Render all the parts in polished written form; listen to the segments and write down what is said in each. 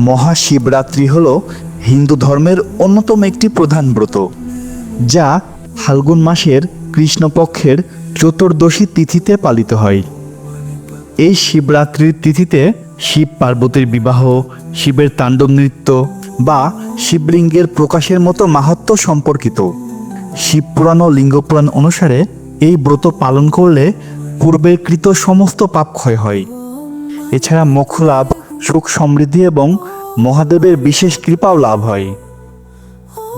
মহাশিবরাত্রি হল হিন্দু ধর্মের অন্যতম একটি প্রধান ব্রত, যা ফাল্গুন মাসের কৃষ্ণপক্ষের চতুর্দশী তিথিতে পালিত হয়। এই শিবরাত্রির তিথিতে শিব পার্বতীর বিবাহ, শিবের তাণ্ডব নৃত্য বা শিবলিঙ্গের প্রকাশের মতো মাহাত্ম্য সম্পর্কিত। শিবপুরাণ ও লিঙ্গপুরাণ অনুসারে এই ব্রত পালন করলে পূর্বের কৃত সমস্ত পাপ ক্ষয় হয়। এছাড়া মোক্ষ লাভ, সুখ সমৃদ্ধি এবং মহাদেবের বিশেষ কৃপাও লাভ হয়।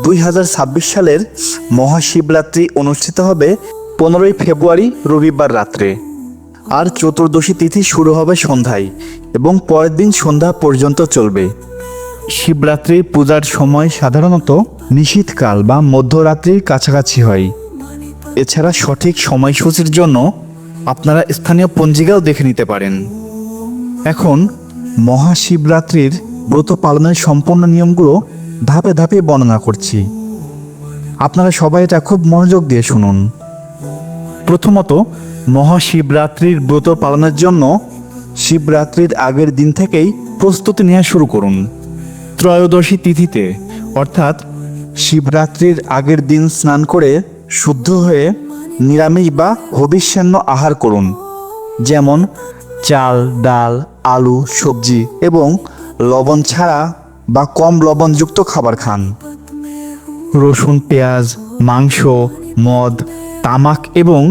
2026 সালের মহাশিবরাত্রি অনুষ্ঠিত হবে 15 ফেব্রুয়ারি রবিবার রাত্রে, আর চতুর্দশী তিথি শুরু হবে সন্ধ্যায় এবং পরের দিন সন্ধ্যা পর্যন্ত চলবে। শিবরাত্রির পূজার সময় সাধারণত নিশীথকাল বা মধ্যরাত্রির কাছাকাছি হয়। এছাড়া সঠিক সময়সূচির জন্য আপনারা স্থানীয় পঞ্জিকাও দেখে নিতে পারেন। এখন মহাশিবরাত্রির ব্রত পালনের সম্পূর্ণ নিয়মগুলো ধাপে ধাপে বর্ণনা করছি। আপনারা সবাই এটা খুব মনোযোগ দিয়ে শুনুন। প্রথমত, মহাশিবরাত্রির ব্রত পালনের জন্য শিবরাত্রির আগের দিন থেকেই প্রস্তুতি নেওয়া শুরু করুন। ত্রয়োদশী তিথিতে অর্থাৎ শিবরাত্রির আগের দিন স্নান করে শুদ্ধ হয়ে নিরামিষ বা হবিষ্যান্ন আহার করুন, যেমন চাল, ডাল, আলু, সবজি এবং লবণ ছাড়া বা কম লবণযুক্ত খাবার খান। রসুন, পেঁয়াজ, মাংস, মদ, তামাক এবং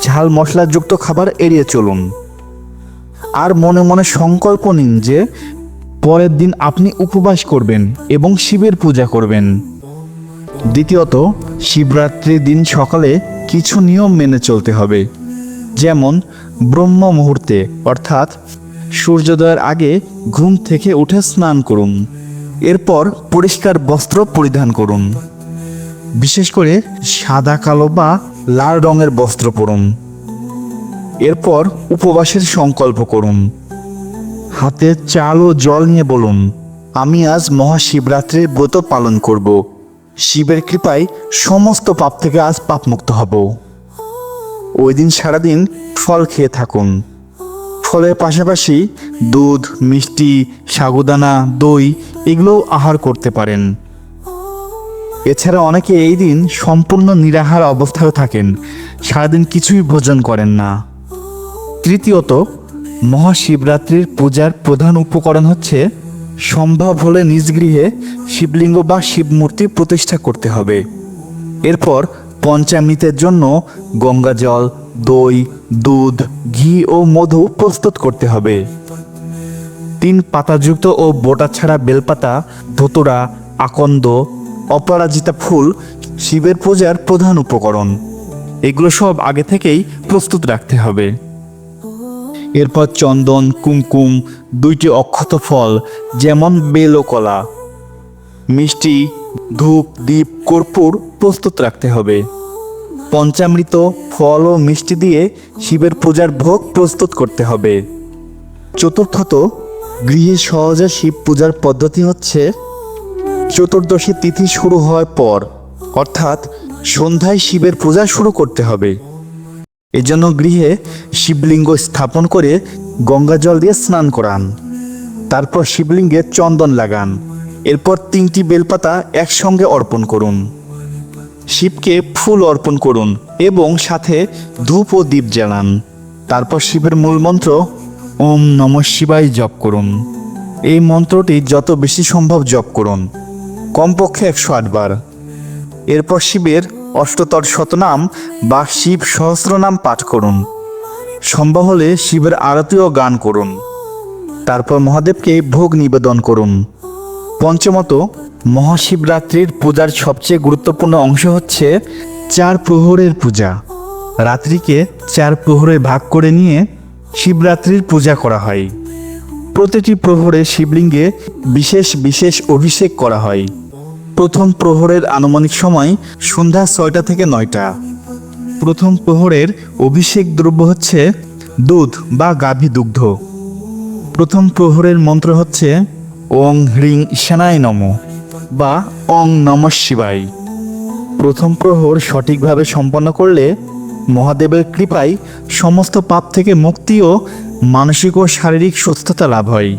ঝাল মশলাযুক্ত খাবার এড়িয়ে চলুন। আর মনে মনে সংকল্প নিন যে পরের দিন আপনি উপবাস করবেন এবং শিবের পূজা করবেন। দ্বিতীয়ত, শিবরাত্রির দিন সকালে কিছু নিয়ম মেনে চলতে হবে, যেমন ব্রহ্ম মুহূর্তে অর্থাৎ সূর্যোদয়ের আগে ঘুম থেকে উঠে স্নান করুন। এরপর পরিষ্কার বস্ত্র পরিধান করুন, বিশেষ করে সাদা, কালো বা লাল রঙের বস্ত্র পরুন। এরপর উপবাসের সংকল্প করুন। হাতে চাল ও জল নিয়ে বলুন, আমি আজ মহাশিবরাত্রির ব্রত পালন করব। শিবের কৃপায় সমস্ত পাপ থেকে আজ পাপমুক্ত হব। ওই দিন সারাদিন ফল খেয়ে থাকুন। ফলের পাশাপাশি দুধ, মিষ্টি, সাগুদানা, দই এগুলোও আহার করতে পারেন। এছাড়া অনেকে এই দিন সম্পূর্ণ নিরাহার অবস্থায় থাকেন, সারাদিন কিছুই ভোজন করেন না। তৃতীয়ত, মহাশিবরাত্রির পূজার প্রধান উপকরণ হচ্ছে সম্ভব হলে নিজ গৃহে শিবলিঙ্গ বা শিবমূর্তি প্রতিষ্ঠা করতে হবে। এরপর পঞ্চামৃতের জন্য গঙ্গা জল, দই, দুধ, ঘি ও মধু প্রস্তুত করতে হবে। 3 পাতাযুক্ত ও বোটা ছাড়া বেলপাতা, ধতুরা, আকন্দ, অপরাজিতা ফুল শিবের পূজার প্রধান উপকরণ। এগুলো সব আগে থেকেই প্রস্তুত রাখতে হবে। এরপর চন্দন, কুমকুম, 2টি অক্ষত ফল যেমন বেল ও কলা, মিষ্টি, ধূপ, দীপ, কর্পূর প্রস্তুত রাখতে হবে। পঞ্চামৃত, ফল ও মিষ্টি দিয়ে শিবের পূজার ভোগ প্রস্তুত করতে হবে। চতুর্থত, গৃহে সহজে শিব পূজার পদ্ধতি হচ্ছে চতুর্দশী তিথি শুরু হওয়ার পর অর্থাৎ সন্ধ্যায় শিবের পূজা শুরু করতে হবে। এজন্য গৃহে শিবলিঙ্গ স্থাপন করে গঙ্গা জল দিয়ে স্নান করান। তারপর শিবলিঙ্গে চন্দন লাগান। এরপর 3টি বেলপাতা একসঙ্গে অর্পণ করুন। শিবকে ফুল অর্পণ করুন এবং সাথে ধূপ ও দীপ জ্বালান। তারপর শিবের মূল মন্ত্র ওম নমঃ শিবায় জপ করুন। এই মন্ত্রটি যত বেশি সম্ভব জপ করুন, কমপক্ষে 108 বার। এরপর শিবের অষ্টতর শতনাম বা শিব সহস্রনাম পাঠ করুন। সম্ভব হলে শিবের আরতি ও গান করুন। তারপর মহাদেবকে ভোগ নিবেদন করুন। পঞ্চমত, মহাশিবরাত্রির পূজার সবচেয়ে গুরুত্বপূর্ণ অংশ হচ্ছে 4 প্রহরের পূজা। রাত্রিকে 4 প্রহরে ভাগ করে নিয়ে শিবরাত্রির পূজা করা হয়। প্রতিটি প্রহরে শিবলিঙ্গে বিশেষ বিশেষ অভিষেক করা হয়। প্রথম প্রহরের আনুমানিক সময় সন্ধ্যা 6টা থেকে 9টা। প্রথম প্রহরের অভিষেক দ্রব্য হচ্ছে দুধ বা গাভী দুগ্ধ। প্রথম প্রহরের মন্ত্র হচ্ছে ওং হ্রিং ঈশানায় নমঃ বা ওং নমঃ শিবায়। প্রথম প্রহর সঠিকভাবে সম্পন্ন করলে মহাদেবের কৃপায় সমস্ত পাপ থেকে মুক্তি ও মানসিক ও শারীরিক সুস্থতা লাভ হয়।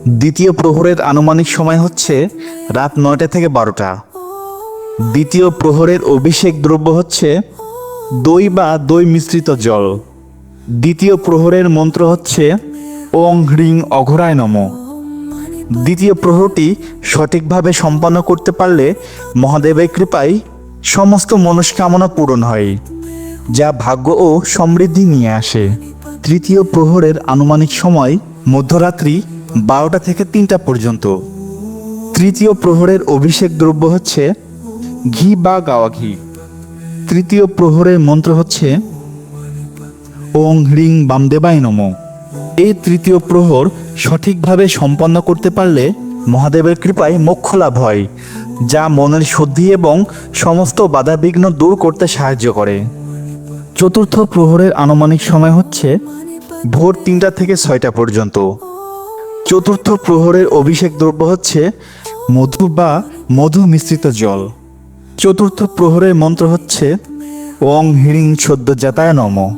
দ্বিতীয় প্রহরের আনুমানিক সময় হচ্ছে রাত 9টা থেকে 12টা। দ্বিতীয় প্রহরের অভিষেক দ্রব্য হচ্ছে দই বা দই মিশ্রিত জল। দ্বিতীয় প্রহরের মন্ত্র হচ্ছে ওং হ্রিং অঘরায় নমঃ। দ্বিতীয় প্রহরটি সঠিকভাবে সম্পন্ন করতে পারলে মহাদেবের কৃপায় সমস্ত মনস্কামনা পূরণ হয়, যা ভাগ্য ও সমৃদ্ধি নিয়ে আসে। তৃতীয় প্রহরের আনুমানিক সময় মধ্যরাত্রি 12টা থেকে 3টা পর্যন্ত। তৃতীয় প্রহরের অভিষেক দ্রব্য হচ্ছে ঘি বা গাওয়া ঘি। তৃতীয় প্রহরের মন্ত্র হচ্ছে ওং হ্রিং বামদেবায় নমঃ। এই তৃতীয় প্রহর সঠিকভাবে সম্পন্ন করতে পারলে মহাদেবের কৃপায় মোক্ষ লাভ হয়, যা মনের শুদ্ধি এবং সমস্ত বাধাবিঘ্ন দূর করতে সাহায্য করে। চতুর্থ প্রহরের আনুমানিক সময় হচ্ছে ভোর 3টা থেকে 6টা পর্যন্ত। চতুর্থ প্রহরের অভিষেক দ্রব্য হচ্ছে মধু বা মধু মিশ্রিত জল। চতুর্থ প্রহরের মন্ত্র হচ্ছে ওং হ্রিং সদ্যজাতায় নমঃ।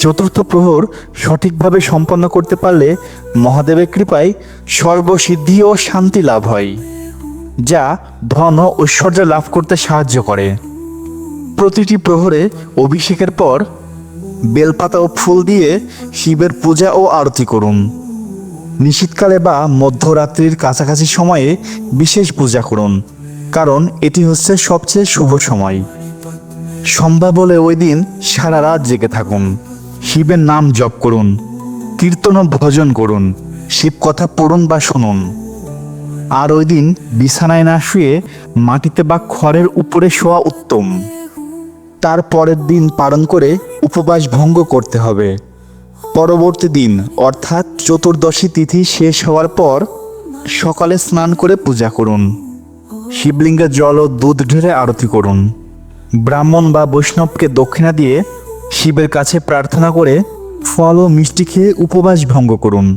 চতুর্থ প্রহর সঠিকভাবে সম্পন্ন করতে পারলে মহাদেবের কৃপায় সর্বসিদ্ধি ও শান্তি লাভ হয়, যা ধন ও ঐশ্বর্য লাভ করতে সাহায্য করে। প্রতিটি প্রহরে অভিষেকের পর বেলপাতা ও ফুল দিয়ে শিবের পূজা ও আরতি করুন। নিশীথকালে বা মধ্যরাত্রির কাছাকাছি সময়ে বিশেষ পূজা করুন, কারণ এটি হচ্ছে সবচেয়ে শুভ সময়। সম্ভব হলে ওই দিন সারা রাত জেগে থাকুন, শিবের নাম জপ করুন, কীর্তন ও ভজন করুন, শিব কথা পড়ুন বা শুনুন। আর ওই দিন বিছানায় না শুয়ে মাটিতে বা খড়ের উপরে শোয়া উত্তম। তার পরের দিন পালন করে উপবাস ভঙ্গ করতে হবে। পরবর্তী দিন অর্থাৎ চতুর্দশী তিথি শেষ হওয়ার পর সকালে স্নান করে পূজা করুন। শিবলিঙ্গে জল ও দুধ ঢেলে আরতি করুন। ব্রাহ্মণ বা বৈষ্ণবকে দক্ষিণা দিয়ে শিবের কাছে প্রার্থনা করে ফল ও মিষ্টি খেয়ে উপবাস ভঙ্গ করুন।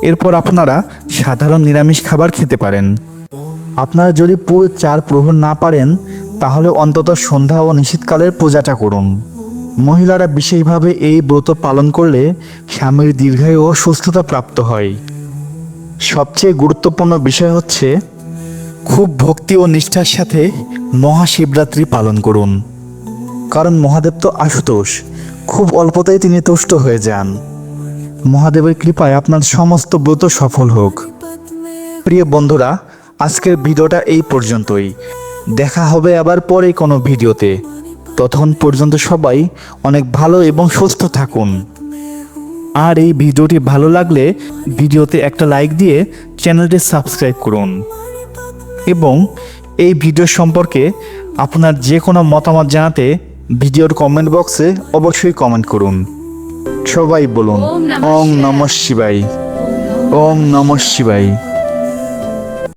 এরপর আপনারা সাধারণ নিরামিষ খাবার খেতে পারেন। আপনারা যদি পুরো 4 প্রহর না পারেন, তাহলে অন্তত সন্ধ্যা ও নিশীথকালের পূজাটা করুন। মহিলারা বিশেষভাবে এই ব্রত পালন করলে স্বামীর দীর্ঘায়ু ও সুস্থতা প্রাপ্ত হয়। সবচেয়ে গুরুত্বপূর্ণ বিষয় হচ্ছে খুব ভক্তি ও নিষ্ঠার সাথে মহাশিবরাত্রি পালন করুন, কারণ মহাদেব তো আশুতোষ, খুব অল্পতেই তিনি তুষ্ট হয়ে যান। মহাদেবের কৃপায় আপনার সমস্ত ব্রত সফল হোক। প্রিয় বন্ধুরা, আজকের ভিডিওটা এই পর্যন্তই। দেখা হবে আবার পরে কোনো ভিডিওতে। ততক্ষণ পর্যন্ত সবাই অনেক ভালো এবং সুস্থ থাকুন। আর এই ভিডিওটি ভালো লাগলে ভিডিওতে একটা লাইক দিয়ে চ্যানেলটি সাবস্ক্রাইব করুন এবং এই ভিডিও সম্পর্কে আপনার যে কোনো মতামত জানাতে ভিডিওর কমেন্ট বক্সে অবশ্যই কমেন্ট করুন। সবাই বলুন ওং নমঃ শিবায়, ওং নমঃ শিবায়।